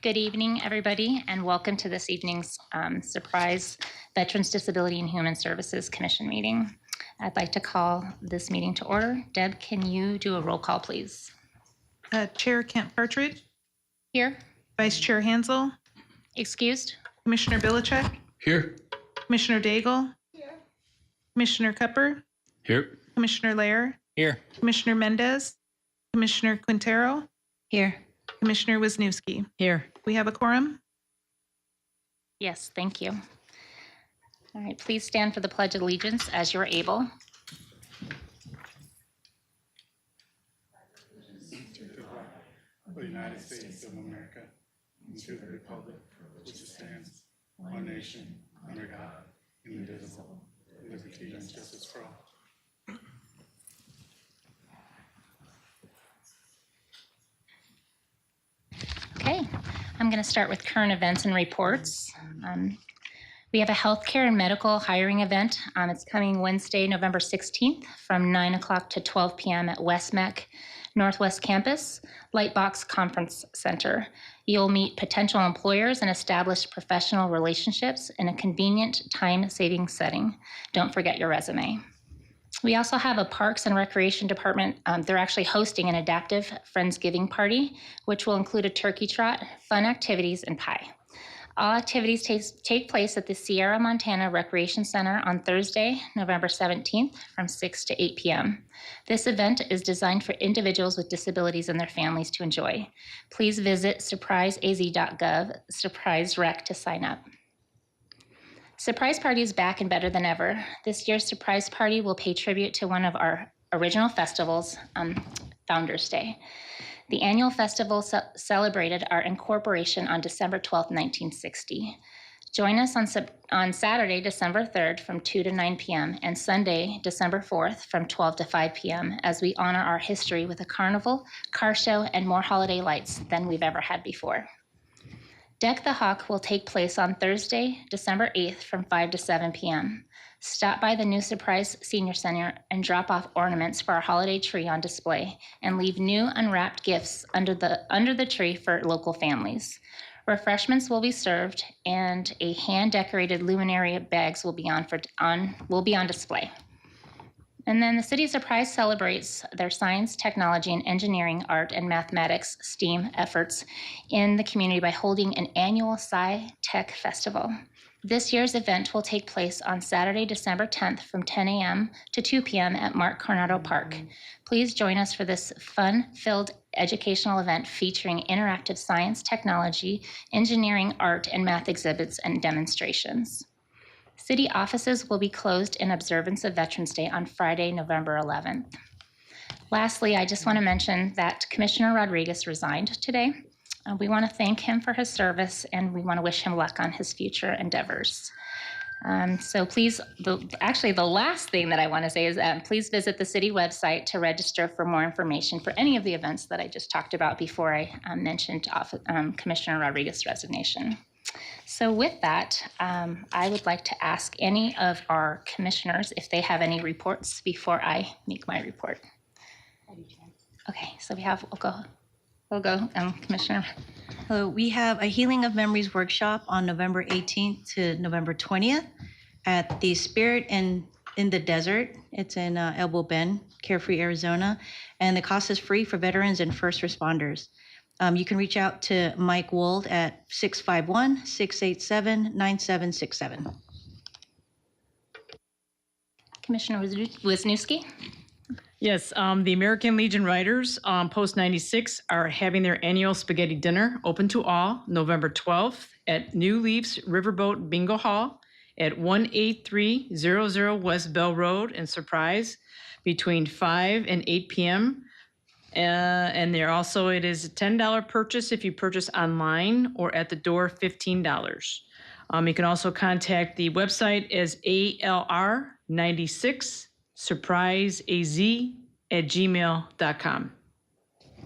Good evening, everybody, and welcome to this evening's surprise Veterans Disability and Human Services Commission meeting. I'd like to call this meeting to order. Deb, can you do a roll call, please? Chair Kent Partridge, Here. Vice Chair Hansel, Excused. Commissioner Billichek, Here. Commissioner Daigle, Here. Commissioner Cupper, Here. Commissioner Lair, Here. Commissioner Mendez, Commissioner Quintero, Here. Commissioner Wisniewski. Here. We have a quorum. Yes, thank you. All right, please stand for the Pledge of Allegiance as you're able. Of the United States of America, and to the republic for which it stands, one nation, under God, indivisible, with liberty and justice for all. Okay, I'm going to start with current events and reports. We have a healthcare and medical hiring event. It's coming Wednesday, November 16th from 9 o'clock to 12 p.m. at West MEC Northwest Campus, Lightbox Conference Center. You'll meet potential employers and establish professional relationships in a convenient, time-saving setting. Don't forget your resume. We also have a Parks and Recreation Department. They're actually hosting an adaptive Friendsgiving party, which will include a turkey trot, fun activities, and pie. All activities take place at the Sierra Montana Recreation Center on Thursday, November 17th from 6 to 8 p.m. This event is designed for individuals with disabilities and their families to enjoy. Please visit surpriseaz.gov, Surprise Rec, to sign up. Surprise Party is back and better than ever. This year's Surprise Party will pay tribute to one of our original festivals, Founders Day. The annual festival celebrated our incorporation on December 12, 1960. Join us on Saturday, December 3rd from 2 to 9 p.m. and Sunday, December 4th from 12 to 5 p.m. as we honor our history with a carnival, car show, and more holiday lights than we've ever had before. Deck the Hawk will take place on Thursday, December 8th from 5 to 7 p.m. Stop by the new Surprise Senior Center and drop off ornaments for our holiday tree on display and leave new unwrapped gifts under the tree for local families. Refreshments will be served and a hand-decorated luminary bags will be on display. And then the City of Surprise celebrates their science, technology, and engineering, art, and mathematics STEAM efforts in the community by holding an annual Sci-Tech Festival. This year's event will take place on Saturday, December 10th from 10 a.m. to 2 p.m. at Mark Coronado Park. Please join us for this fun-filled educational event featuring interactive science, technology, engineering, art, and math exhibits and demonstrations. City offices will be closed in observance of Veterans Day on Friday, November 11th. Lastly, I just want to mention that Commissioner Rodriguez resigned today. We want to thank him for his service, and we want to wish him luck on his future endeavors. So please, the last thing that I want to say is please visit the city website to register for more information for any of the events that I just talked about before I mentioned Commissioner Rodriguez's resignation. So with that, I would like to ask any of our commissioners if they have any reports before I make my report. Okay, so we'll go, Commissioner. Hello, we have a Healing of Memories workshop on November 18th to November 20th at the Spirit in the Desert. It's in Elbow Bend, Carefree, Arizona, and the cost is free for veterans and first responders. You can reach out to Mike Wold at 651-687-9767. Commissioner Wisniewski. Yes, the American Legion Riders Post 96 are having their annual spaghetti dinner open to all November 12th at New Leafs Riverboat Bingo Hall at 18300 West Bell Road in Surprise between 5 and 8 p.m. And there also, it is a $10 purchase if you purchase online or at the door $15. You can also contact the website as ALR96 surpriseaz@gmail.com.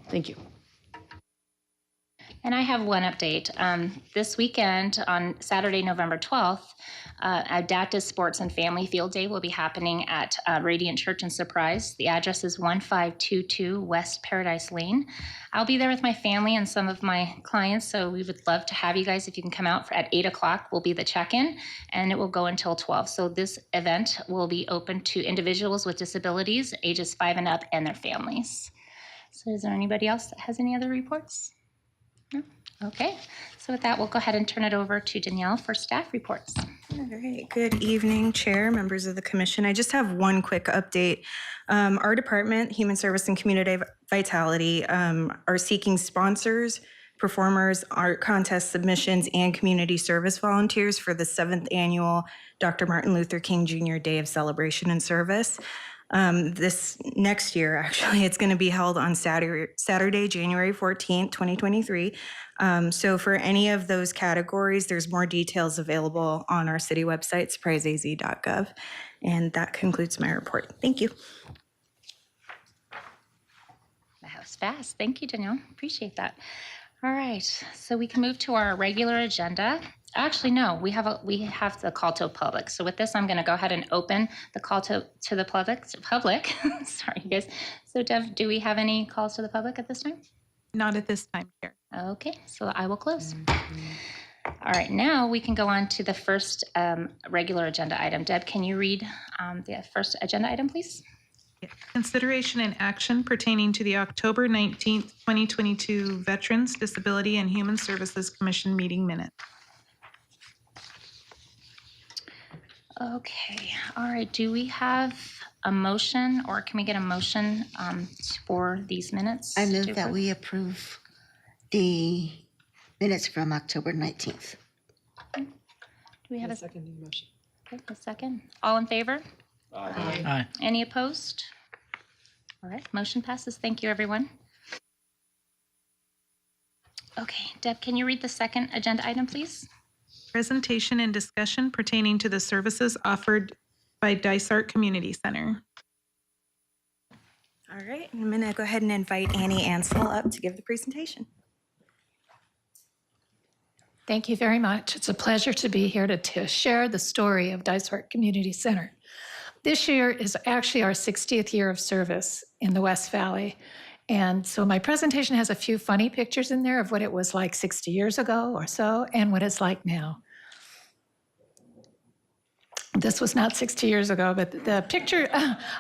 Thank you. And I have one update. This weekend, on Saturday, November 12th, Adaptive Sports and Family Field Day will be happening at Radiant Church in Surprise. The address is 1522 West Paradise Lane. I'll be there with my family and some of my clients, so we would love to have you guys. If you can come out at 8 o'clock, will be the check-in, and it will go until 12. So this event will be open to individuals with disabilities, ages 5 and up, and their families. So is there anybody else that has any other reports? No? Okay, so with that, we'll go ahead and turn it over to Danielle for staff reports. All right. Good evening, Chair, members of the Commission. I just have one quick update. Our department, Human Service and Community Vitality, are seeking sponsors, performers, art contest submissions, and community service volunteers for the 7th annual Dr. Martin Luther King Jr. Day of Celebration and Service. This next year, actually, it's going to be held on Saturday, January 14th, 2023. So for any of those categories, there's more details available on our city website, surpriseaz.gov. And that concludes my report. Thank you. That was fast. Thank you, Danielle. Appreciate that. All right, so we can move to our regular agenda. Actually, no, we have the call to the public. So with this, I'm going to go ahead and open the call to the public. Sorry, you guys. So Dev, do we have any calls to the public at this time? Not at this time, Chair. Okay, so I will close. All right, now we can go on to the first regular agenda item. Deb, can you read the first agenda item, please? Consideration and action pertaining to the October 19th, 2022 Veterans, Disability, and Human Services Commission meeting minutes. Okay, all right, do we have a motion, or can we get a motion for these minutes? I to move that approve? we approve the minutes from October 19th. Do we have a second motion? Okay, a second. All in favor? Aye. Any opposed? All right, motion passes. Thank you, everyone. Okay, Deb, can you read the second agenda item, please? Presentation and discussion pertaining to the services offered by Dysart Community Center. All right. I'm going to go ahead and invite Annie Ansel up to give the presentation. Thank you very much. It's a pleasure to be here to share the story of Dysart Community Center. This year is actually our 60th year of service in the West Valley. And so my presentation has a few funny pictures in there of what it was like 60 years ago or so and what it's like now. This was not 60 years ago, but the picture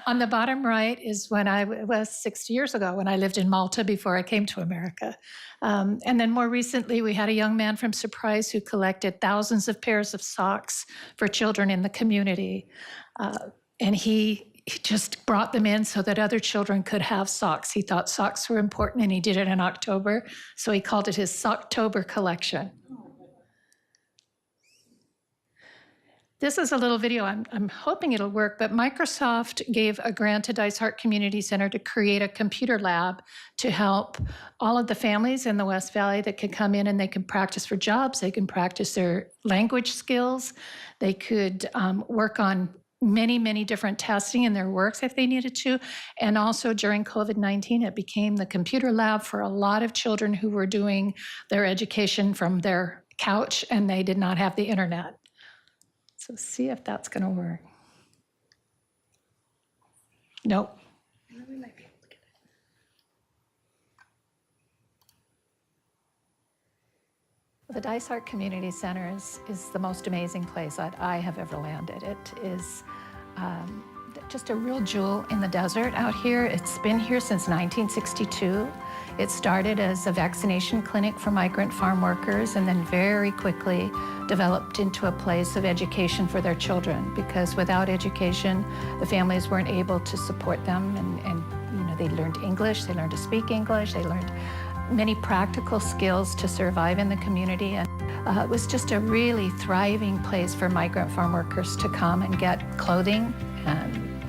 on the bottom right is when I was 60 years ago, when I lived in Malta before I came to America. And then more recently, we had a young man from Surprise who collected thousands of pairs of socks for children in the community. And he just brought them in so that other children could have socks. He thought socks were important, and he did it in October. So he called it his Socktober collection. This is a little video. I'm hoping it'll work, but Microsoft gave a grant to Dysart Community Center to create a computer lab to help all of the families in the West Valley that could come in and they can practice for jobs. They can practice their language skills. They could work on many, many different testing in their works if they needed to. And also during COVID-19, it became the computer lab for a lot of children who were doing their education from their couch and they did not have the internet. So see if that's going to work. Nope. We might be able to get it. The Dysart Community Center is the most amazing place that I have ever landed. It is just a real jewel in the desert out here. It's been here since 1962. It started as a vaccination clinic for migrant farm workers and then very quickly developed into a place of education for their children, because without education, the families weren't able to support them, and you know, they learned English, they learned to speak English, they learned many practical skills to survive in the community. And it was just a really thriving place for migrant farm workers to come and get clothing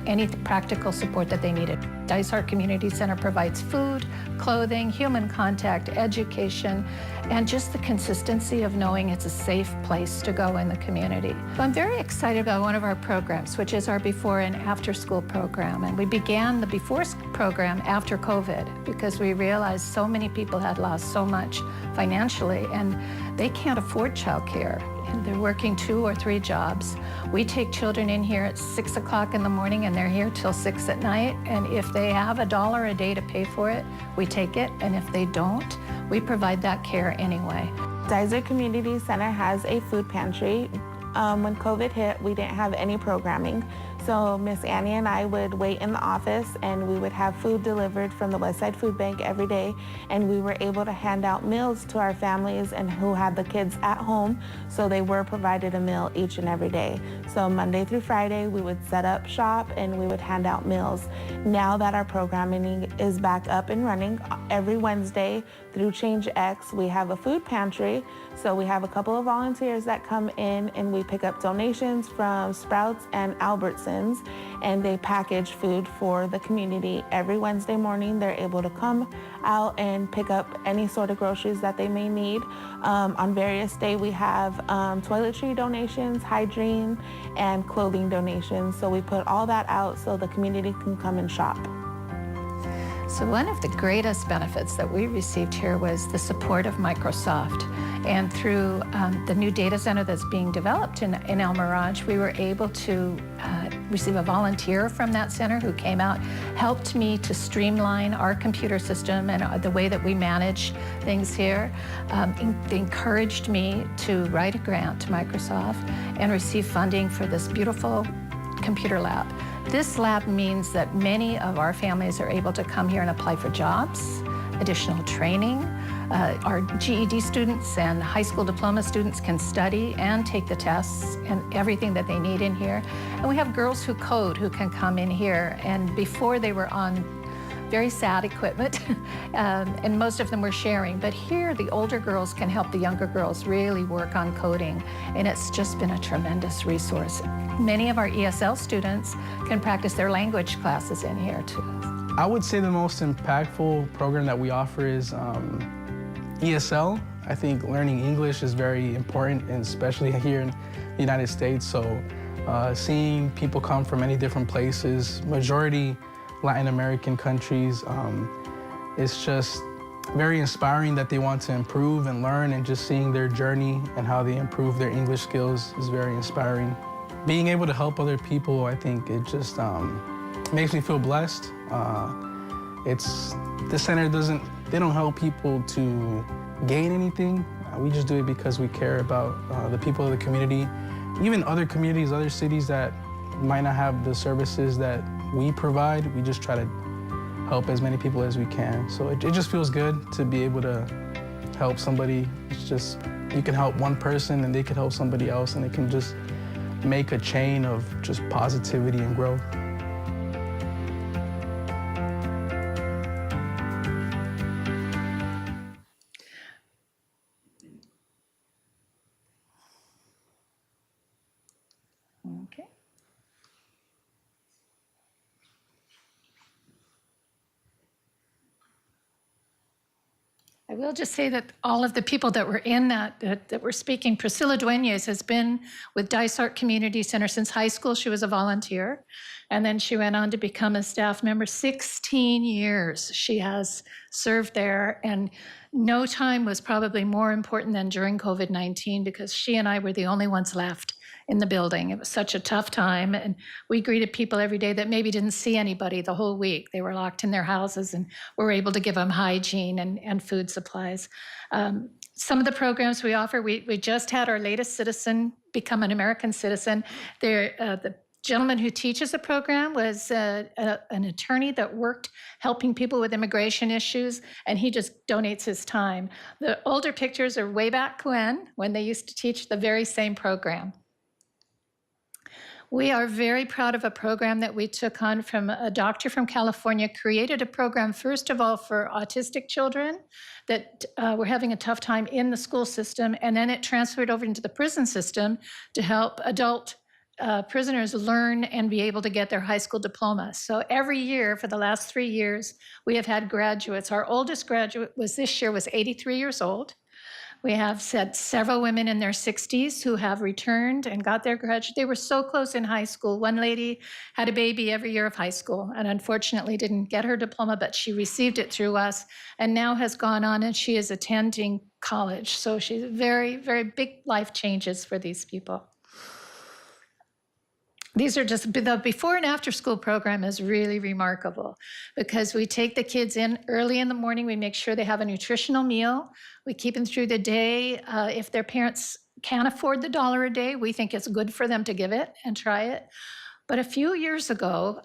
any practical support that they needed. Dysart Community Center provides food, clothing, human contact, education, and just the consistency of knowing it's a safe place to go in the community. So I'm very excited about one of our programs, which is our before and after school program. And we began the before program after COVID because we realized so many people had lost so much financially and they can't afford childcare. And they're working 2 or 3 jobs. We take children in here at 6 o'clock in the morning and they're here till 6 at night. And if they have $1 a day to pay for it, we take it. And if they don't, we provide that care anyway. Dysart Community Center has a food pantry. When COVID hit, we didn't have any programming. So Miss Annie and I would wait in the office and we would have food delivered from the Westside Food Bank every day. And we were able to hand out meals to our families and who had the kids at home. So they were provided a meal each and every day. So Monday through Friday, we would set up shop and we would hand out meals. Now that our programming is back up and running, every Wednesday through Change X, we have a food pantry. So we have a couple of volunteers that come in and we pick up donations from Sprouts and Albertsons, and they package food for the community. Every Wednesday morning, they're able to come out and pick up any sort of groceries that they may need. On various days, we have toiletry donations, hygiene, and clothing donations. So we put all that out so the community can come and shop. So one of the greatest benefits that we received here was the support of Microsoft. And through the new data center that's being developed in El Mirage, we were able to receive a volunteer from that center who came out, helped me to streamline our computer system and the way that we manage things here. They encouraged me to write a grant to Microsoft and receive funding for this beautiful computer lab. This lab means that many of our families are able to come here and apply for jobs, additional training. Our GED students and high school diploma students can study and take the tests and everything that they need in here. And we have girls who code who can come in here. And before they were on very sad equipment, and most of them were sharing. But here, the older girls can help the younger girls really work on coding, and it's just been a tremendous resource. Many of our ESL students can practice their language classes in here, too. I would say the most impactful program that we offer is ESL. I think learning English is very important, and especially here in the United States. So seeing people come from many different places, majority Latin American countries, it's just very inspiring that they want to improve and learn, and just seeing their journey and how they improve their English skills is very inspiring. Being able to help other people, I think it just makes me feel blessed. The center they don't help people to gain anything. We just do it because we care about the people of the community, even other communities, other cities that might not have the services that we provide. We just try to help as many people as we can. So it just feels good to be able to help somebody. It's just, you can help one person and they can help somebody else, and it can just make a chain of just positivity and growth. Okay. I will just say that all of the people that were in that were speaking, Priscilla Dueñez has been with Dysart Community Center since high school. She was a volunteer, and then she went on to become a staff member. 16 years she has served there, and no time was probably more important than during COVID-19, because she and I were the only ones left in the building. It was such a tough time, and we greeted people every day that maybe didn't see anybody the whole week. They were locked in their houses, and we were able to give them hygiene and food supplies. Some of the programs we offer, we just had our latest citizen become an American citizen. The gentleman who teaches the program was an attorney that worked helping people with immigration issues, and he just donates his time. The older pictures are way back when they used to teach the very same program. We are very proud of a program that we took on from a doctor from California, created a program, first of all, for autistic children that were having a tough time in the school system, and then it transferred over into the prison system to help adult prisoners learn and be able to get their high school diploma. So every year for the last 3 years, we have had graduates. Our oldest graduate this year was 83 years old. We have had several women in their 60s who have returned and got their graduate. They were so close in high school. One lady had a baby every year of high school and unfortunately didn't get her diploma, but she received it through us and now has gone on and she is attending college. So she's very, very big life changes for these people. These are just, the before and after school program is really remarkable because we take the kids in early in the morning. We make sure they have a nutritional meal. We keep them through the day. If their parents can't afford the $1 a day, we think it's good for them to give it and try it. But a few years ago,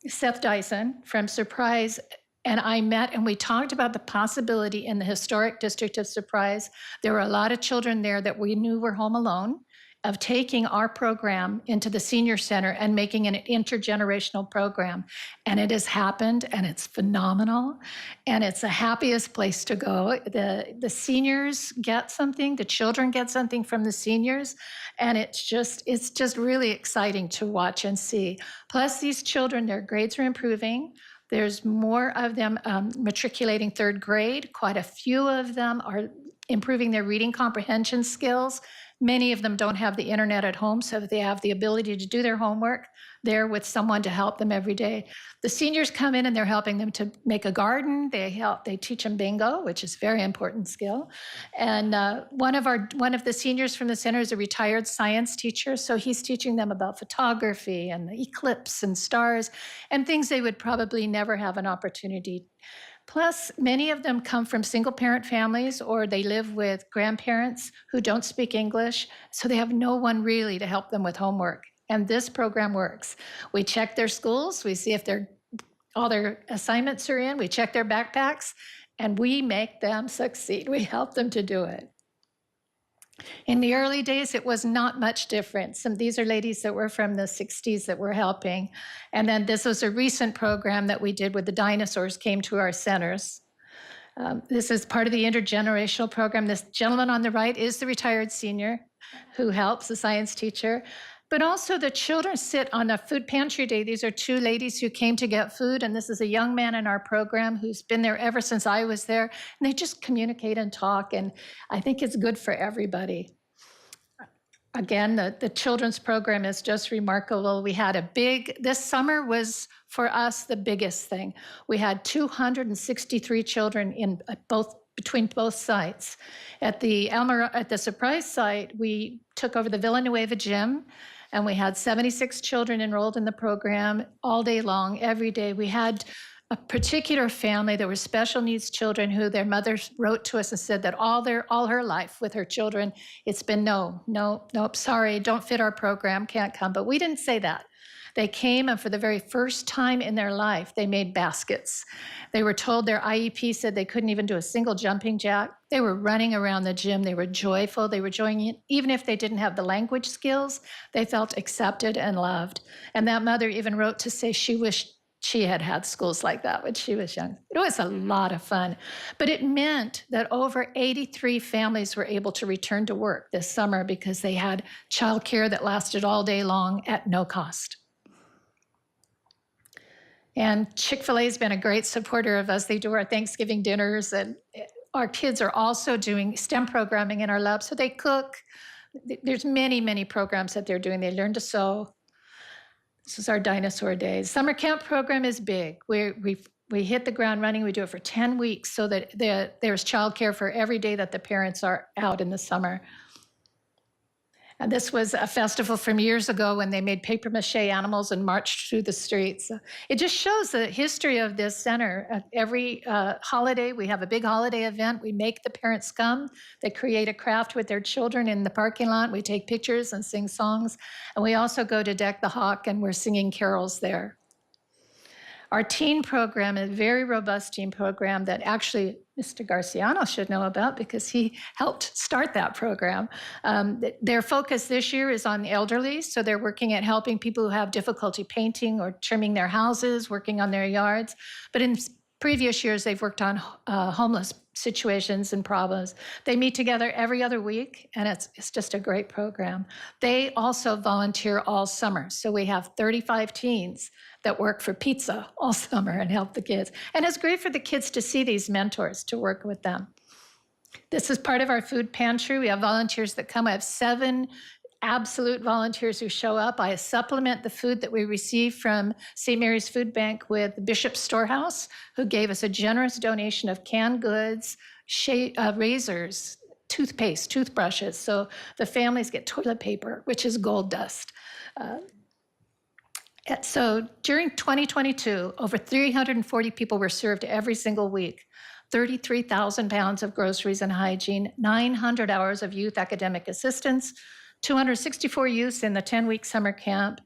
Seth Dyson from Surprise and I met and we talked about the possibility in the historic district of Surprise. There were a lot of children there that we knew were home alone, of taking our program into the senior center and making an intergenerational program. And it has happened and it's phenomenal. And it's the happiest place to go. The seniors get something, the children get something from the seniors. And it's just really exciting to watch and see. Plus these children, their grades are improving. There's more of them matriculating 3rd grade. Quite a few of them are improving their reading comprehension skills. Many of them don't have the internet at home, so they have the ability to do their homework there with someone to help them every day. The seniors come in and they're helping them to make a garden. They teach them bingo, which is a very important skill. And one of the seniors from the center is a retired science teacher, so he's teaching them about photography and the eclipse and stars and things they would probably never have an opportunity. Plus, many of them come from single-parent families or they live with grandparents who don't speak English, so they have no one really to help them with homework. And this program works. We check their schools, we see if all their assignments are in, we check their backpacks, and we make them succeed. We help them to do it. In the early days, it was not much different. These are ladies that were from the 60s that were helping. And then this was a recent program that we did with the dinosaurs came to our centers. This is part of the intergenerational program. This gentleman on the right is the retired senior who helps, the science teacher. But also the children sit on a food pantry day. These are 2 ladies who came to get food, and this is a young man in our program who's been there ever since I was there. And they just communicate and talk, and I think it's good for everybody. Again, the children's program is just remarkable. We had this summer was for us the biggest thing. We had 263 children between both sites. At the Surprise site, we took over the Villanueva gym, and we had 76 children enrolled in the program all day long, every day. We had a particular family that were special needs children who their mothers wrote to us and said that all her life with her children, it's been nope, sorry, don't fit our program, can't come. But we didn't say that. They came, and for the very first time in their life, they made baskets. They were told their IEP said they couldn't even do a single jumping jack. They were running around the gym. They were joyful. They were joining in. Even if they didn't have the language skills, they felt accepted and loved. And that mother even wrote to say she wished she had schools like that when she was young. It was a lot of fun. But it meant that over 83 families were able to return to work this summer because they had childcare that lasted all day long at no cost. And Chick-fil-A has been a great supporter of us. They do our Thanksgiving dinners, and our kids are also doing STEM programming in our lab. So they cook. There's many, many programs that they're doing. They learn to sew. This is our dinosaur days. Summer camp program is big. We hit the ground running. We do it for 10 weeks so that there's childcare for every day that the parents are out in the summer. And this was a festival from years ago when they made papier-mâché animals and marched through the streets. It just shows the history of this center. At every holiday, we have a big holiday event. We make the parents come. They create a craft with their children in the parking lot. We take pictures and sing songs. And we also go to Deck the Hawk, and we're singing carols there. Our teen program is a very robust teen program that actually Mr. Garciano should know about because he helped start that program. Their focus this year is on the elderly, so they're working at helping people who have difficulty painting or trimming their houses, working on their yards. But in previous years, they've worked on homeless situations and problems. They meet together every other week, and it's just a great program. They also volunteer all summer. So we have 35 teens that work for pizza all summer and help the kids. And it's great for the kids to see these mentors, to work with them. This is part of our food pantry. We have volunteers that come. I have 7 absolute volunteers who show up. I supplement the food that we receive from St. Mary's Food Bank with Bishop Storehouse, who gave us a generous donation of canned goods, razors, toothpaste, toothbrushes. So the families get toilet paper, which is gold dust. So during 2022, over 340 people were served every single week. 33,000 pounds of groceries and hygiene, 900 hours of youth academic assistance, 264 youths in the 10-week summer camp,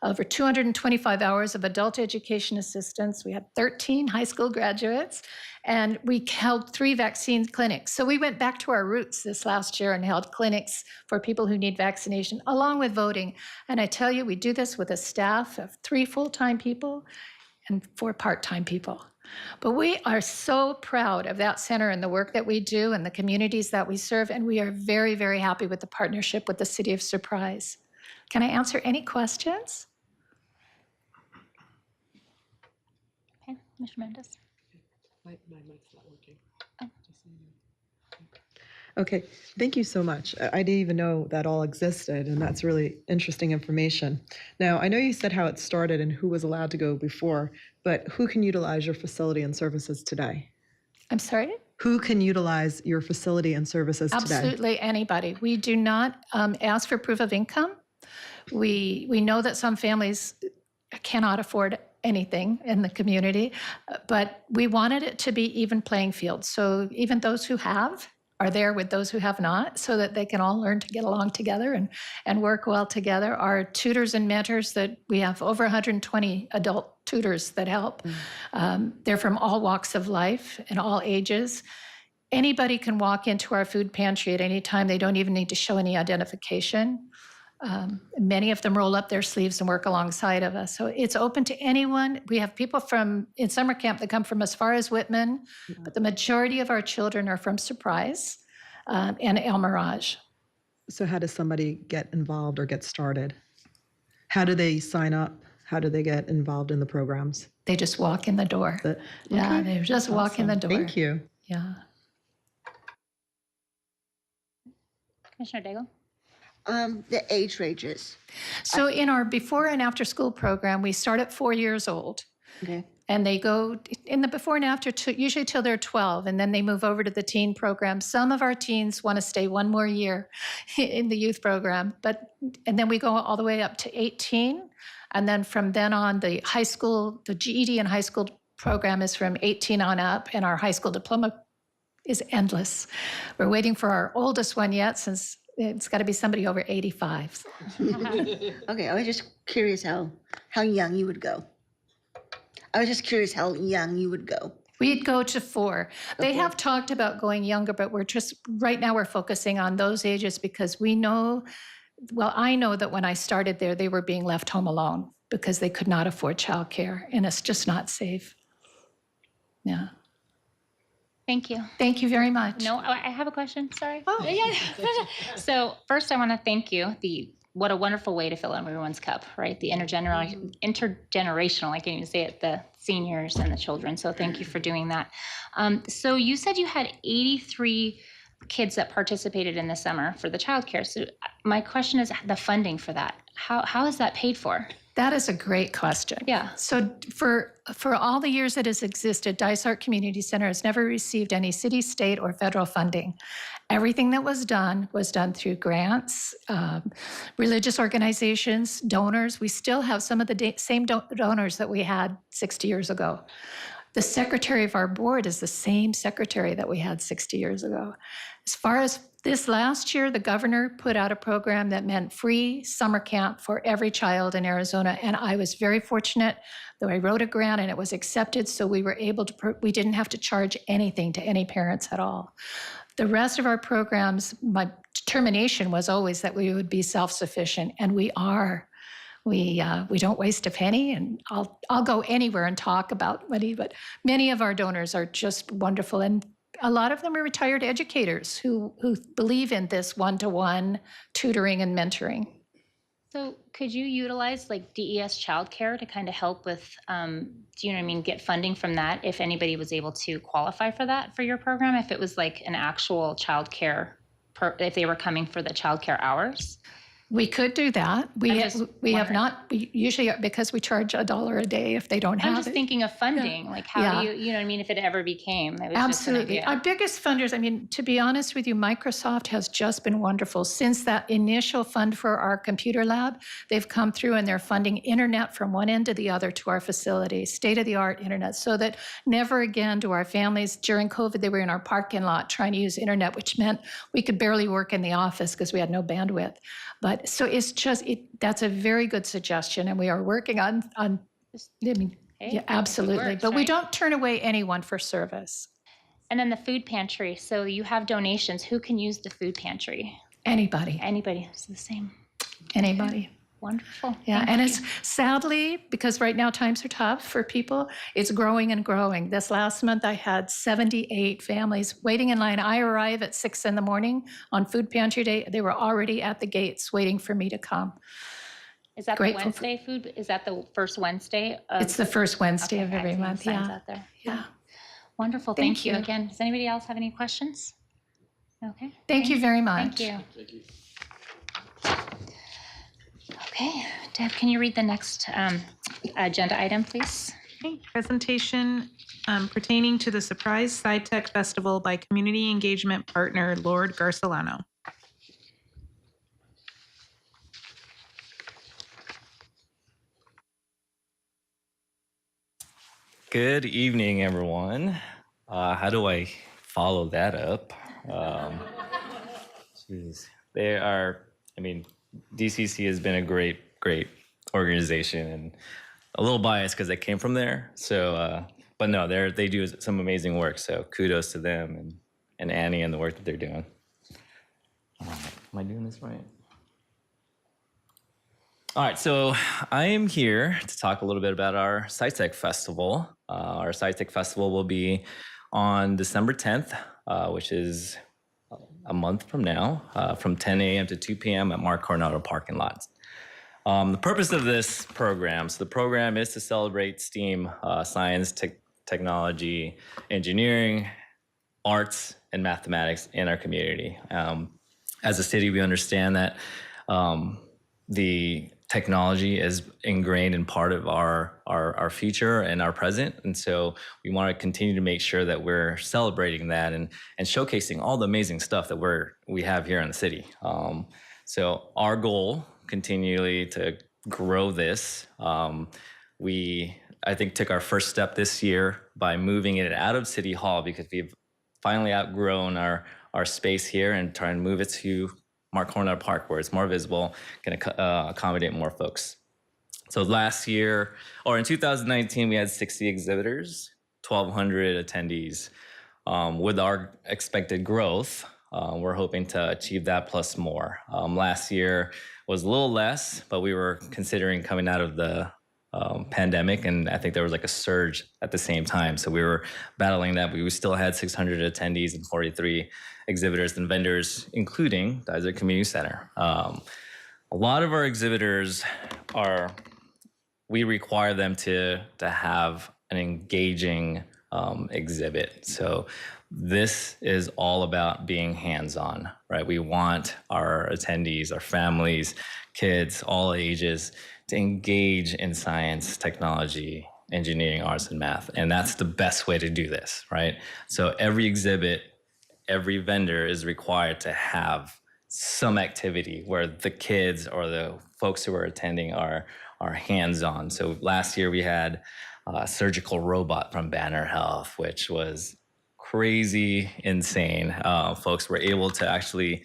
over 225 hours of adult education assistance. We had 13 high school graduates, and we held 3 vaccine clinics. So we went back to our roots this last year and held clinics for people who need vaccination, along with voting. And I tell you, we do this with a staff of 3 full-time people and 4 part-time people. But we are so proud of that center and the work that we do and the communities that we serve, and we are very, very happy with the partnership with the City of Surprise. Can I answer any questions? Okay, Mr. Mendes. My mic's not working. Okay, thank you so much. I didn't even know that all existed, and that's really interesting information. Now, I know you said how it started and who was allowed to go before, but who can utilize your facility and services today? I'm sorry? Who can utilize your facility and services today? Absolutely anybody. We do not ask for proof of income. We know that some families cannot afford anything in the community, but we wanted it to be even playing field. So even those who have are there with those who have not, so that they can all learn to get along together and work well together. Our tutors and mentors, that we have over 120 adult tutors that help. They're from all walks of life and all ages. Anybody can walk into our food pantry at any time. They don't even need to show any identification. Many of them roll up their sleeves and work alongside of us. So it's open to anyone. We have people in summer camp that come from as far as Whitman, but the majority of our children are from Surprise and El Mirage. So how does somebody get involved or get started? How do they sign up? How do they get involved in the programs? They just walk in the door. Yeah, they just walk in the door. Thank you. Yeah. Commissioner Daigle? The age ranges. So in our before and after school program, we start at 4 years old. Okay. And they go in the before and after, usually till they're 12, and then they move over to the teen program. Some of our teens want to stay 1 more year in the youth program, and then we go all the way up to 18. And then from then on, the high school, the GED and high school program is from 18 on up, and our high school diploma is endless. We're waiting for our oldest one yet, since it's got to be somebody over 85. Okay, I was just curious how young you would go. We'd go to 4. They have talked about going younger, but right now we're focusing on those ages because I know that when I started there, they were being left home alone because they could not afford childcare, and it's just not safe. Yeah. Thank you. Thank you very much. No, I have a question. Sorry. Oh, yeah. So first, I want to thank you. What a wonderful way to fill everyone's cup, right? The intergenerational, I can't even say it, the seniors and the children. So thank you for doing that. So you said you had 83 kids that participated in the summer for the childcare. So my question is the funding for that. How is that paid for? That is a great question. Yeah. So for all the years it has existed, Dysart Community Center has never received any city, state, or federal funding. Everything that was done through grants, religious organizations, donors. We still have some of the same donors that we had 60 years ago. The secretary of our board is the same secretary that we had 60 years ago. As far as this last year, the governor put out a program that meant free summer camp for every child in Arizona. And I was very fortunate that I wrote a grant and it was accepted. So we were able to, we didn't have to charge anything to any parents at all. The rest of our programs, my determination was always that we would be self-sufficient, and we are. We don't waste a penny, and I'll go anywhere and talk about money, but many of our donors are just wonderful, and a lot of them are retired educators who believe in this one-to-one tutoring and mentoring. So could you utilize like DES childcare to kind of help with, do you know what I mean, get funding from that if anybody was able to qualify for that for your program, if it was like an actual childcare, if they were coming for the childcare hours? We could do that. We I'm have just not. We usually, because we charge $1 a day if they don't have I'm just it. thinking of funding, like how do you know what I mean, if it ever became. It was Absolutely. Just an Our idea. biggest funders, I mean, to be honest with you, Microsoft has just been wonderful. Since that initial fund for our computer lab, they've come through and they're funding internet from one end to the other to our facility, state-of-the-art internet, so that never again do our families, during COVID, they were in our parking lot trying to use internet, which meant we could barely work in the office because we had no bandwidth. But so it's just, that's a very good suggestion, and we are working on I mean, Hey, yeah, it absolutely. works, But we right? don't turn away anyone for service. And then the food pantry. So you have donations. Who can use the food pantry? Anybody, Anybody. It's the same. anybody. Wonderful. Yeah, Thank and you. it's sadly, because right now times are tough for people, it's growing and growing. This last month I had 78 families waiting in line. I arrive at 6 a.m. on food pantry day. They were already at the gates waiting for me to come. Is that grateful the Wednesday food? Is that the first Wednesday? It's the first Wednesday of Okay, every I see month. signs Yeah, out there. yeah. Wonderful. Thank Thank you you. again. Does anybody else have any questions? Okay. Thank you very much. Thank you. Okay, Deb, can you read the next agenda item, please? Okay, presentation pertaining to the Surprise SciTech Festival by community engagement partner Lord Garcelano. Good evening, everyone. How do I follow that up? Geez. DCC has been a great organization, and a little biased because I came from there. So, but no, they do some amazing work. So kudos to them and Annie and the work that they're doing. All right, am I doing this right? All right, so I am here to talk a little bit about our SciTech Festival. Our SciTech Festival will be on December 10th, which is a month from now, from 10 a.m. to 2 p.m. at Mark Coronado parking lots. The purpose of this program, so the program is to celebrate STEAM, science, technology, engineering, arts, and mathematics in our community. As a city, we understand that the technology is ingrained in part of our future and our present. And so we want to continue to make sure that we're celebrating that and showcasing all the amazing stuff that we have here in the city. So our goal continually to grow this. We, I think, took our first step this year by moving it out of City Hall because we've finally outgrown our space here and trying to move it to Mark Coronado Park, where it's more visible, can accommodate more folks. So last year, or in 2019, we had 60 exhibitors, 1,200 attendees. With our expected growth, we're hoping to achieve that plus more. Last year was a little less, but we were considering coming out of the pandemic, and I think there was like a surge at the same time. So we were battling that. We still had 600 attendees and 43 exhibitors and vendors, including the Desert Community Center. A lot of our exhibitors we require them to have an engaging exhibit. So this is all about being hands-on, right? We want our attendees, our families, kids, all ages, to engage in science, technology, engineering, arts, and math. And that's the best way to do this, right? So every exhibit, every vendor is required to have some activity where the kids or the folks who are attending are hands-on. So last year we had a surgical robot from Banner Health, which was crazy, insane. Folks were able to actually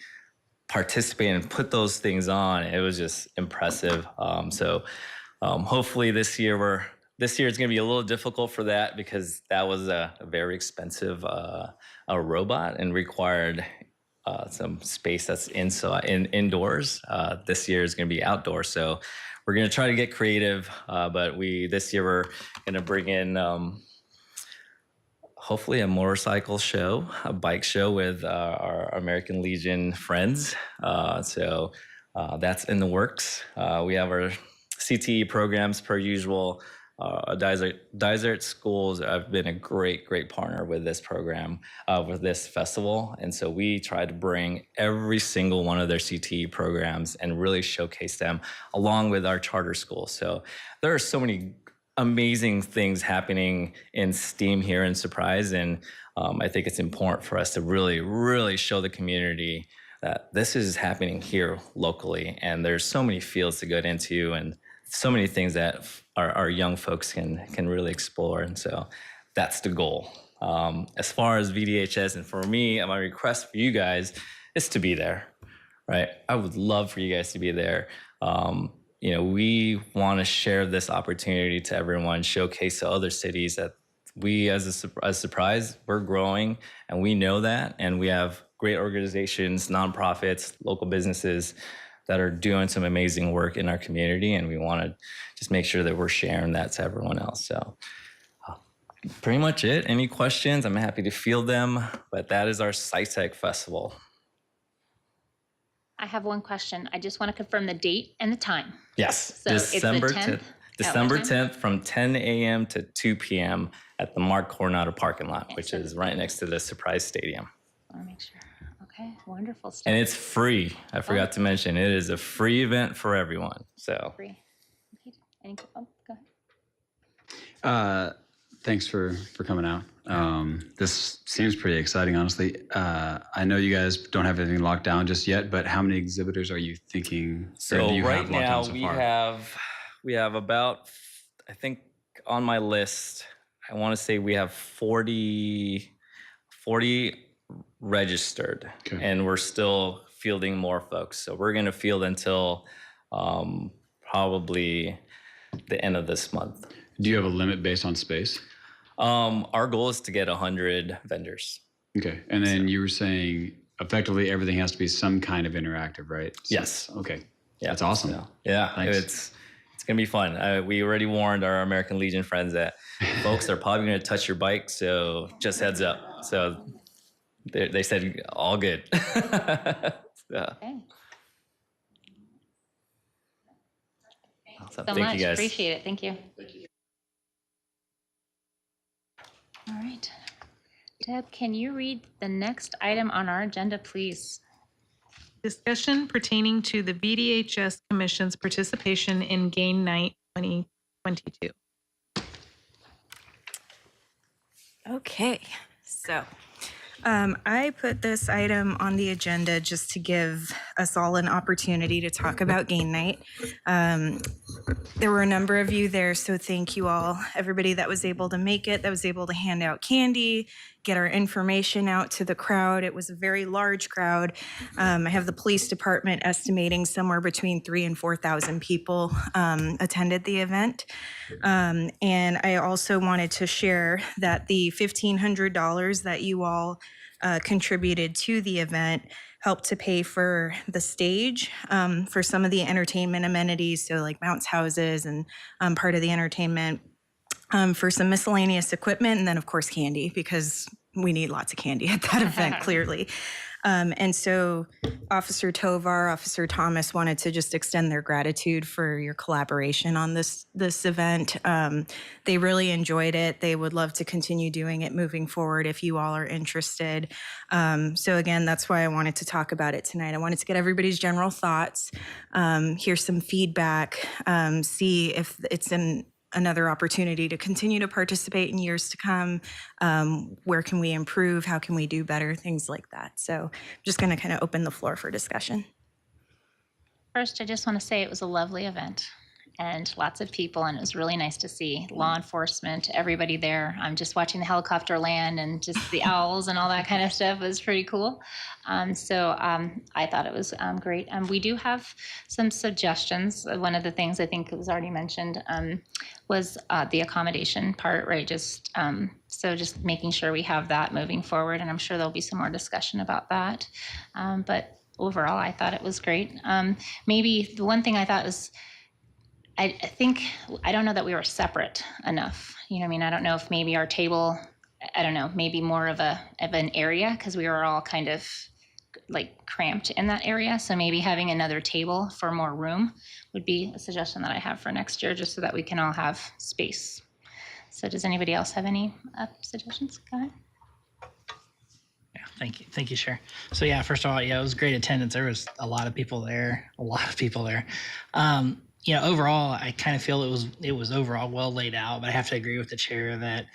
participate and put those things on. It was just impressive. So hopefully this year it's going to be a little difficult for that because that was a very expensive robot and required some space that's indoors. This year is going to be outdoors, so we're going to try to get creative. But this year we're going to bring in hopefully a motorcycle show, a bike show with our American Legion friends. So that's in the works. We have our CTE programs per usual. Dysart Schools have been a great partner with this program, with this festival. And so we try to bring every single one of their CTE programs and really showcase them along with our charter schools. So there are so many amazing things happening in STEAM here in Surprise. And I think it's important for us to really show the community that this is happening here locally. And there's so many fields to get into and so many things that our young folks can really explore. And so that's the goal. As far as VDHS, and for me, my request for you guys is to be there, right? I would love for you guys to be there. We want to share this opportunity to everyone, showcase to other cities that we as Surprise, we're growing, and we know that, and we have great organizations, nonprofits, local businesses that are doing some amazing work in our community, and we want to just make sure that we're sharing that to everyone else. So pretty much it. Any questions? I'm happy to field them, but that is our SciTech Festival. I have one question. I just want to confirm the date and the time. Yes, So it's the December 10th? 10th. At December what time? 10th from 10 a.m. to 2 p.m. at the Mark Coronado parking lot, Okay, which so is right next to the Surprise Stadium. I want to make sure. Okay, wonderful stuff. And it's free. I forgot to mention, it is a free event for everyone. So Free. Okay. Go ahead. Thanks for coming out. This seems pretty exciting, honestly. I know you guys don't have anything locked down just yet, but how many exhibitors are you thinking? or So do you right have locked now down so far? we have about, I think on my list, I want to say we have 40 registered, Okay. and we're still fielding more folks. So we're going to field until probably the end of this month. Do you have a limit based on space? Our goal is to get 100 vendors. Okay. And then you were saying effectively everything has to be some kind of interactive, right? So- Yes. Okay. Yeah, That's awesome. so, yeah, Thanks. it's gonna be fun. We already warned our American Legion friends that folks are probably gonna touch your bike, so just heads up. So they said all good. So, Okay. awesome. So Thank much. you guys. Appreciate it. Thank you. All right. Deb, can you read the next item on our agenda, please? Discussion pertaining to the VDHS Commission's participation in Game Night 2022. Okay, so I put this item on the agenda just to give us all an opportunity to talk about game night. There were a number of you there, so thank you all, everybody that was able to make it, that was able to hand out candy, get our information out to the crowd. It was a very large crowd. I have the police department estimating somewhere between 3,000 and 4,000 people attended the event. And I also wanted to share that the $1,500 that you all contributed to the event helped to pay for the stage, for some of the entertainment amenities, so like bounce houses and part of the entertainment, for some miscellaneous equipment, and then of course candy, because we need lots of candy at that event, clearly. And so Officer Tovar, Officer Thomas wanted to just extend their gratitude for your collaboration on this event. They really enjoyed it. They would love to continue doing it moving forward if you all are interested. So again, that's why I wanted to talk about it tonight. I wanted to get everybody's general thoughts, hear some feedback, see if it's another opportunity to continue to participate in years to come. Where can we improve? How can we do better? Things like that. So I'm just going to kind of open the floor for discussion. First, I just want to say it was a lovely event. and lots of people, and it was really nice to see law enforcement, everybody there. Just watching the helicopter land and just the owls and all that kind of stuff was pretty cool. So I thought it was great. We do have some suggestions. One of the things I think was already mentioned was the accommodation part, right? So just making sure we have that moving forward, and I'm sure there'll be some more discussion about that. But overall, I thought it was great. Maybe the one thing I thought was, I don't know that we were separate enough. You know what I mean? I don't know if maybe our table, I don't know, maybe more of an area, because we were all kind of like cramped in that area. So maybe having another table for more room would be a suggestion that I have for next year, just so that we can all have space. So does anybody else have any suggestions? Go ahead. Yeah, thank you, Chair. So yeah, first of all, yeah, it was great attendance. There was a lot of people there. Overall, I kind of feel it was overall well laid out, but I have to agree with the chair that,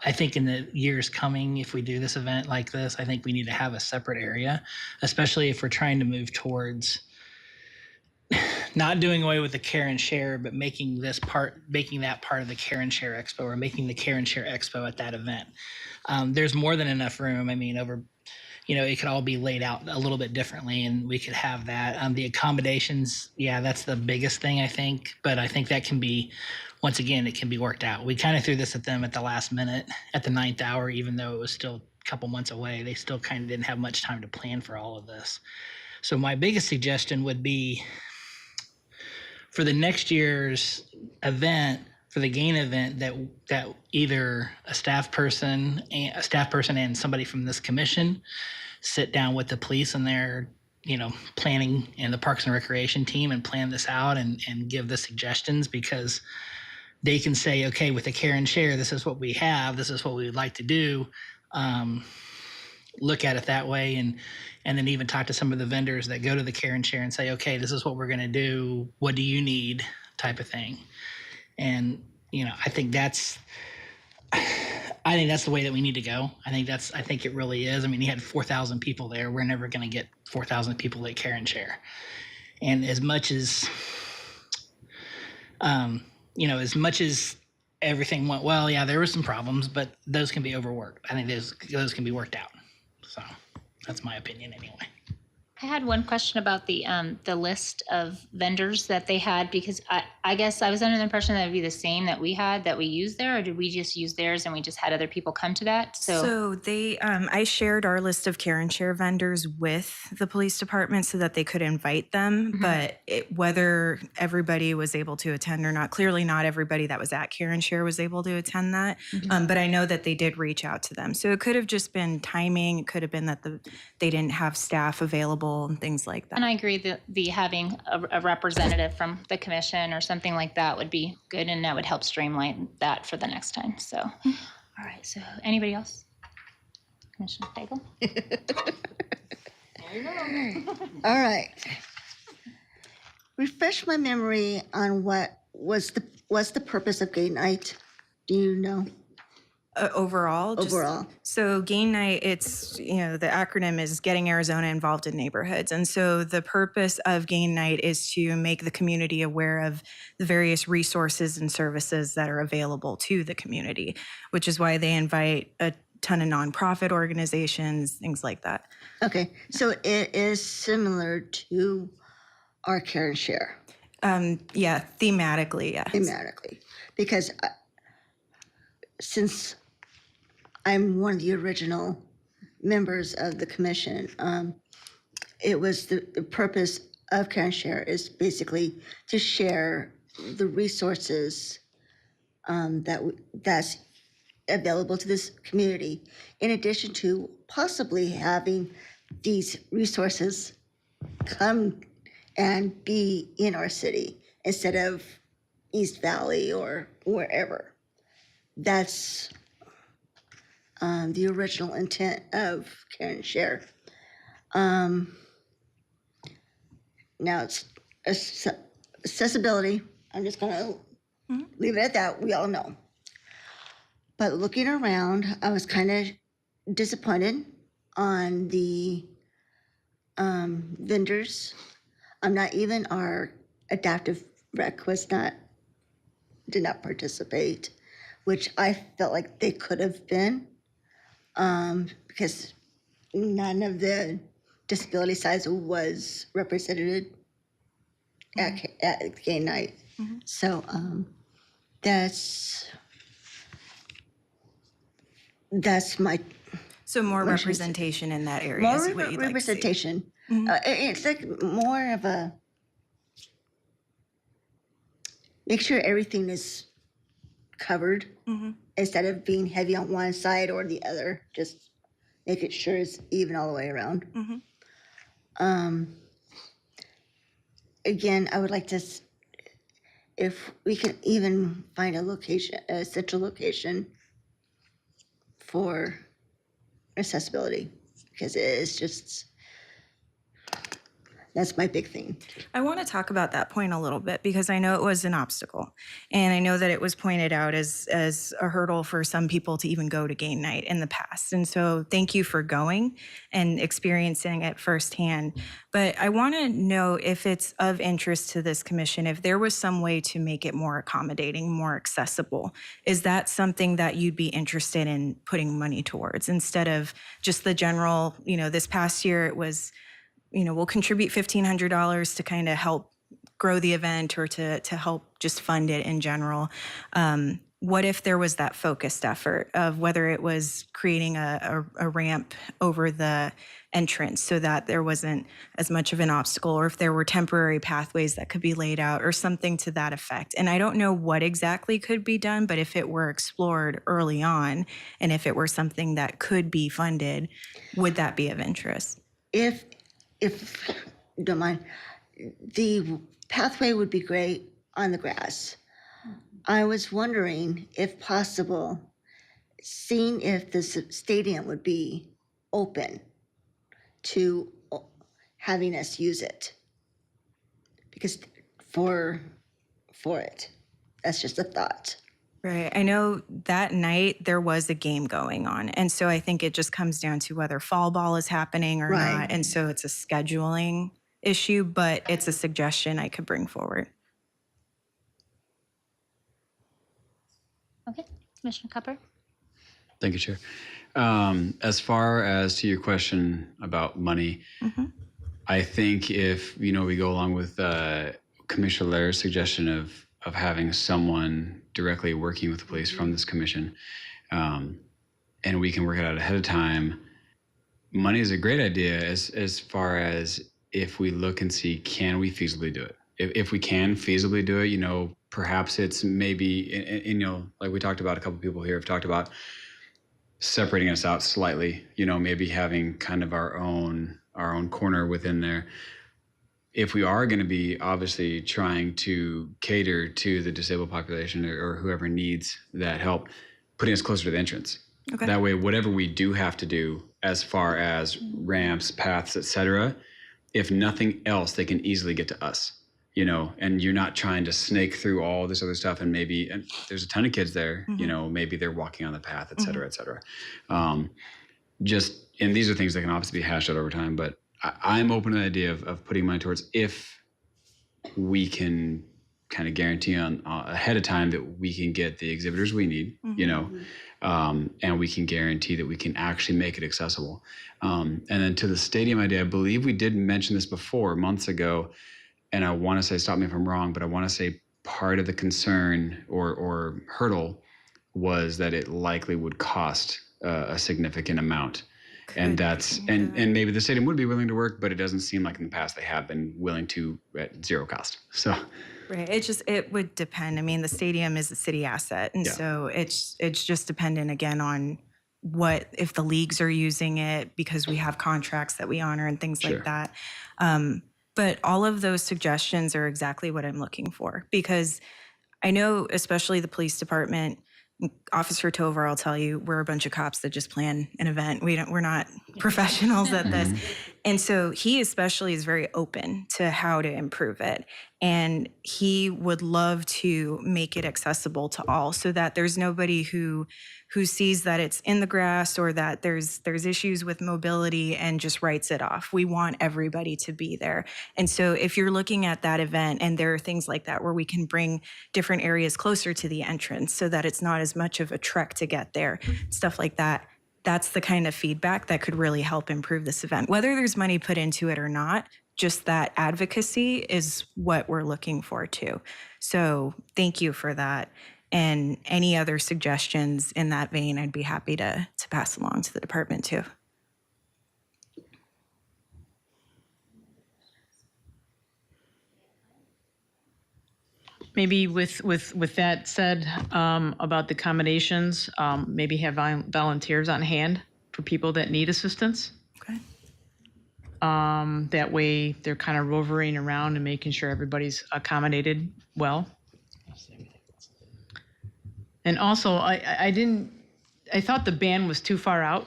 I think in the years coming, if we do this event like this, I think we need to have a separate area, especially if we're trying to move towards not doing away with the Care and Share, but making that part of the Care and Share Expo, or making the Care and Share Expo at that event. There's more than enough room. I mean, it could all be laid out a little bit differently, and we could have that. The accommodations, yeah, that's the biggest thing, I think. But I think that can be, once again, it can be worked out. We kind of threw this at them at the last minute, at the 9th hour, even though it was still a couple months away. They still kind of didn't have much time to plan for all of this. So my biggest suggestion would be, for the next year's event, for the GAIN event, that either a staff person and somebody from this commission sit down with the police and their planning, and the Parks and Recreation team, and plan this out and give the suggestions, because they can say, okay, with the Care and Share, this is what we have, this is what we would like to do. Look at it that way, and then even talk to some of the vendors that go to the Care and Share and say, okay, this is what we're going to do. What do you need? Type of thing. And, I think that's the way that we need to go. I think it really is. I mean, he had 4,000 people there. We're never going to get 4,000 people at Care and Share. And as much as, as much as everything went well, yeah, there were some problems, but those can be overworked. I think those can be worked out. So that's my opinion anyway. I had one question about the list of vendors that they had, because I guess I was under the impression that it would be the same that we used there, or did we just use theirs and we just had other people come to that? So they, I shared our list of Care and Share vendors with the police department so that they could invite them, but whether everybody was able to attend or not, clearly not everybody that was at Care and Share was able to attend that. But I know that they did reach out to them. So it could have just been timing. It could have been that they didn't have staff available and things like that. And I agree that having a representative from the commission or something like that would be good, and that would help streamline that for the next time. So, all right. So, anybody else? Commissioner Daigle? All right. Refresh my memory on what was the purpose of GAIN Night. Do you know? Overall? Overall. So GAIN Night, it's, the acronym is Getting Arizona Involved in Neighborhoods. And so the purpose of GAIN Night is to make the community aware of the various resources and services that are available to the community, which is why they invite a ton of nonprofit organizations, things like that. Okay, so it is similar to our Care and Share. Yeah, thematically, yes. Thematically, because since I'm one of the original members of the commission, it was the purpose of Care and Share is basically to share the resources that's available to this community, in addition to possibly having these resources come and be in our city instead of East Valley or wherever. That's the original intent of Care and Share. Now it's accessibility. I'm just gonna leave it at that. We all know. But looking around, I was kind of disappointed on the vendors. Not even our Adaptive Rec did not participate, which I felt like they could have been, because none of the disability sides was represented at game night. So that's my So more What should I say? representation in that area more is what you'd like to see. representation. It's like more of a make sure everything is covered instead of being heavy on one side or the other. Just make it sure it's even all the way around. Again, I would like to, if we can even find a location, a central location for accessibility, because it is just, that's my big thing. I want to talk about that point a little bit because I know it was an obstacle. And I know that it was pointed out as a hurdle for some people to even go to game night in the past. And so thank you for going and experiencing it firsthand. But I want to know if it's of interest to this commission, if there was some way to make it more accommodating, more accessible. Is that something that you'd be interested in putting money towards instead of just the general, this past year it was, we'll contribute $1,500 to kind of help grow the event or to help just fund it in general. What if there was that focused effort of whether it was creating a ramp over the entrance so that there wasn't as much of an obstacle, or if there were temporary pathways that could be laid out or something to that effect? And I don't know what exactly could be done, but if it were explored early on and if it were something that could be funded, would that be of interest? If you don't mind, the pathway would be great on the grass. I was wondering, if possible, seeing if the stadium would be open to having us use it. Because for it, that's just a thought. Right. I know that night there was a game going on. And so I think it just comes down to whether fall ball is happening or Right. not. And so it's a scheduling issue, but it's a suggestion I could bring forward. Okay, Commissioner Cupper? Thank you, Chair. As far as to your question about money, I think if, we go along with Commissioner Lair's suggestion of having someone directly working with the police from this commission, and we can work it out ahead of time, money is a great idea as far as if we look and see, can we feasibly do it? If we can feasibly do it, perhaps it's maybe, like we talked about, a couple people here have talked about separating us out slightly, maybe having kind of our own corner within there. If we are going to be obviously trying to cater to the disabled population or whoever needs that help, putting us closer to the entrance. Okay. That way, whatever we do have to do as far as ramps, paths, etc., if nothing else, they can easily get to us, and you're not trying to snake through all this other stuff. And maybe there's a ton of kids there, maybe they're walking on the path, et cetera, et cetera. And these are things that can obviously be hashed out over time, but I'm open to the idea of putting money towards if we can kind of guarantee on ahead of time that we can get the exhibitors we need, and we can guarantee that we can actually make it accessible. And then to the stadium idea, I believe we did mention this before months ago, and I want to say, stop me if I'm wrong, but I want to say part of the concern or hurdle was that it likely would cost a significant amount. And that's and maybe the stadium would be willing to work, but it doesn't seem like in the past they have been willing to at zero cost. So Right. It would depend. I mean, the stadium is a city asset. And so it's just dependent again on what, if the leagues are using it, because we have contracts that we honor and things like that. But all of those suggestions are exactly what I'm looking for, because I know, especially the police department, Officer Tovar, I'll tell you, we're a bunch of cops that just plan an event. We're not professionals at this. And so he especially is very open to how to improve it. And he would love to make it accessible to all so that there's nobody who sees that it's in the grass or that there's issues with mobility and just writes it off. We want everybody to be there. And so if you're looking at that event and there are things like that where we can bring different areas closer to the entrance so that it's not as much of a trek to get there, stuff like that, that's the kind of feedback that could really help improve this event. Whether there's money put into it or not, just that advocacy is what we're looking for too. So thank you for that. And any other suggestions in that vein, I'd be happy to pass along to the department too. Maybe with that said, about the accommodations, maybe have volunteers on hand for people that need assistance. Okay. That way they're kind of rovering around and making sure everybody's accommodated well. And also, I thought the band was too far out.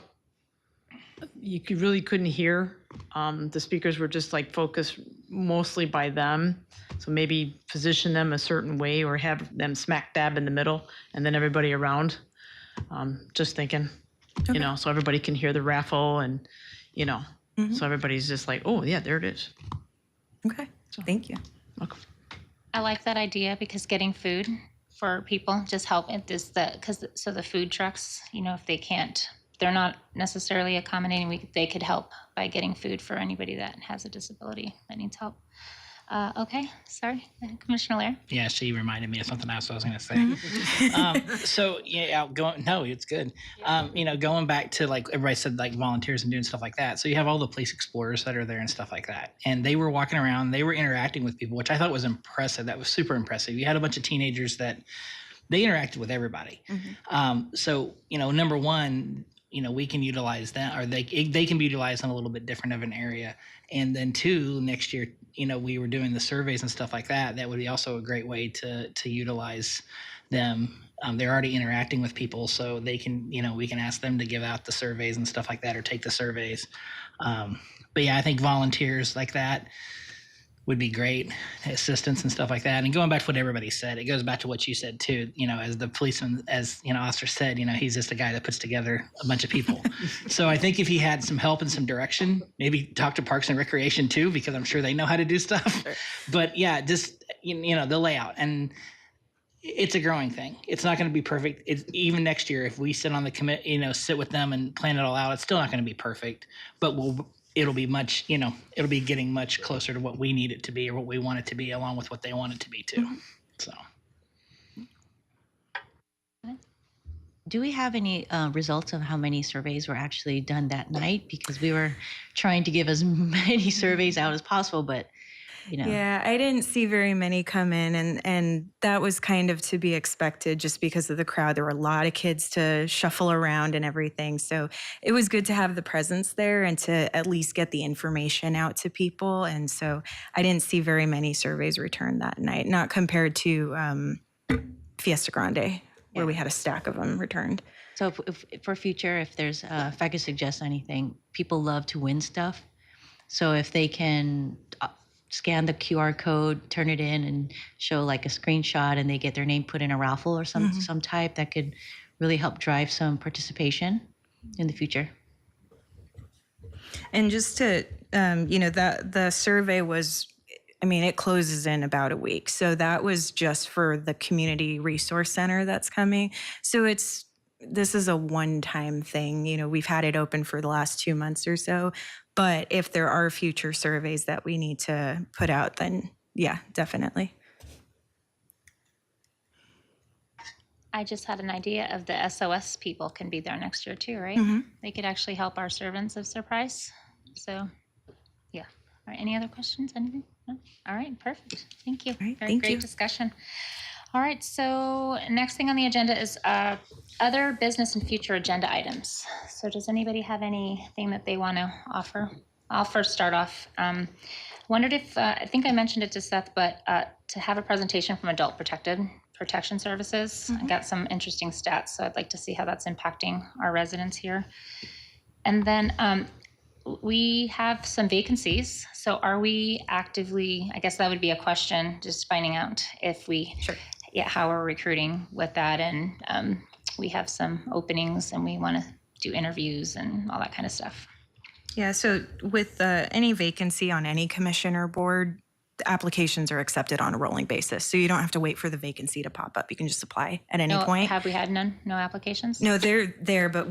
You really couldn't hear. The speakers were just like focused mostly by them. So maybe position them a certain way or have them smack dab in the middle and then everybody around. Just thinking, you know, so everybody can hear the raffle and, you know, so everybody's just like, oh yeah, there it is. Okay, so, thank you. Welcome. I like that idea because getting food for people just help it is so the food trucks, you know, if they're not necessarily accommodating, they could help by getting food for anybody that has a disability that needs help. Okay, sorry, Commissioner Lair. Yeah, she reminded me of something else I was going to say. So yeah, no, it's good. You know, going back to like everybody said, like volunteers and doing stuff like that. So you have all the police explorers that are there and stuff like that, and they were walking around, they were interacting with people, which I thought was impressive. That was super impressive. You had a bunch of teenagers that they interacted with everybody. So you know, number one, you know, we can utilize that, or they can be utilized in a little bit different of an area. And then two, next year, you know, we were doing the surveys and stuff like that. That would be also a great way to utilize them. They're already interacting with people, so they can, you know, we can ask them to give out the surveys and stuff like that, or take the surveys. But yeah, I think volunteers like that would be great, assistance and stuff like that. And going back to what everybody said, it goes back to what you said too, you know, as the policeman, as, you know, officer said, you know, he's just a guy that puts together a bunch of people. So I think if he had some help and some direction, maybe talk to Parks and Recreation too, because I'm sure they know how to do stuff. But yeah, just, you know, the layout, and it's a growing thing. It's not going to be perfect. It's, even next year, if we sit on the commit, you know, sit with them and plan it all out, it's still not going to be perfect, but it'll be much, you know, it'll be getting much closer to what we need it to be or what we want it to be, along with what they want it to be too. So. Do we have any results of how many surveys were actually done that night? Because we were trying to give as many surveys out as possible, but you know. Yeah, I didn't see very many come in, and that was kind of to be expected just because of the crowd. There were a lot of kids to shuffle around and everything. So it was good to have the presence there and to at least get the information out to people. And so I didn't see very many surveys returned that night, not compared to Fiesta Grande, where we had a stack of them returned. So if for future, if I could suggest anything, people love to win stuff. So if they can scan the QR code, turn it in, and show like a screenshot, and they get their name put in a raffle or some type, that could really help drive some participation in the future. And just to, you know, the survey was, I mean, it closes in about a week. So that was just for the community resource center that's coming. So this is a one-time thing. You know, we've had it open for the last 2 months or so. But if there are future surveys that we need to put out, then yeah, definitely. I just had an idea of the SOS people can be there next year too, right? They could actually help our servants of Surprise. So yeah. All right, any other questions, anything? No? All right, perfect. Thank you. Right, Very thank great you. discussion. All right, so next thing on the agenda is other business and future agenda items. So does anybody have anything that they want to offer? I'll first start off. Wondered if, I think I mentioned it to Seth, but to have a presentation from Adult Protection Services. I got some interesting stats, so I'd like to see how that's impacting our residents here. And then we have some vacancies. So are we actively, I guess that would be a question, just finding out if we, how we're recruiting with that. And we have some openings and we want to do interviews and all that kind of stuff. Yeah, so with any vacancy on any commission or board, the applications are accepted on a rolling basis. So you don't have to wait for the vacancy to pop up. You can just apply at any point. Have we had none? No applications? No, they're there, but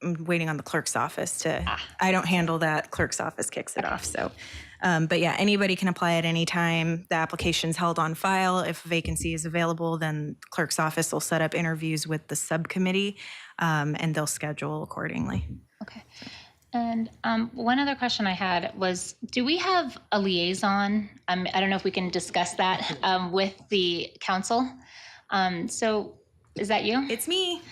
I'm waiting on the clerk's office I don't handle that. Clerk's office kicks it off. So, but yeah, anybody can apply at any time. The application's held on file. If a vacancy is available, then the clerk's office will set up interviews with the subcommittee and they'll schedule accordingly. Okay. And one other question I had was, do we have a liaison? I don't know if we can discuss that with the council. So is that you? It's me.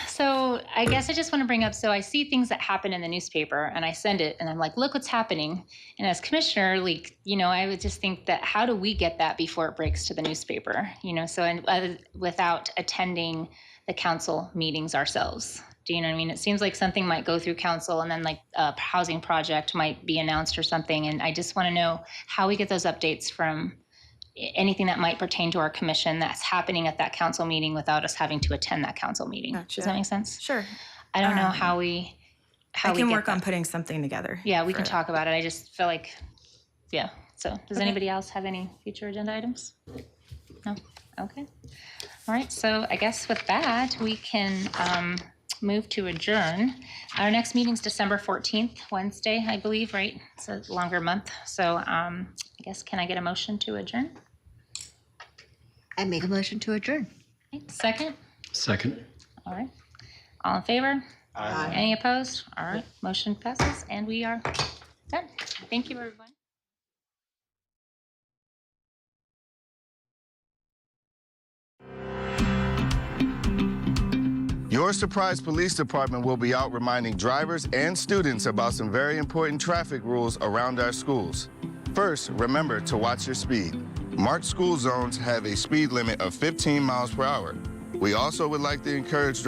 So I guess I just want to bring up, so I see things that happen in the newspaper and I send it and I'm like, look what's happening. And as commissioner, like, I would just think that how do we get that before it breaks to the newspaper? So without attending the council meetings ourselves. Do you know what I mean? It seems like something might go through council and then like a housing project might be announced or something. And I just want to know how we get those updates from anything that might pertain to our commission that's happening at that council meeting without us having to attend that council meeting. Gotcha. Does that make sense? Sure. I don't know how we I can get work on that. putting something together. Yeah, we for can it. talk about it. I just feel like, yeah. So does anybody else have any future agenda items? No? Okay. All right. So I guess with that, we can move to adjourn. Our next meeting's December 14th, Wednesday, I believe, right? It's a longer month. So I guess, can I get a motion to adjourn? I make a motion to adjourn. Okay, second? Second. All right. All in favor? Aye. Any opposed? All right. Motion passes and we are done. Thank you, everyone. Your Surprise Police Department will be out reminding drivers and students about some very important traffic rules around our schools. First, remember to watch your speed. Marked school zones have a speed limit of 15 miles per hour. We also would like to encourage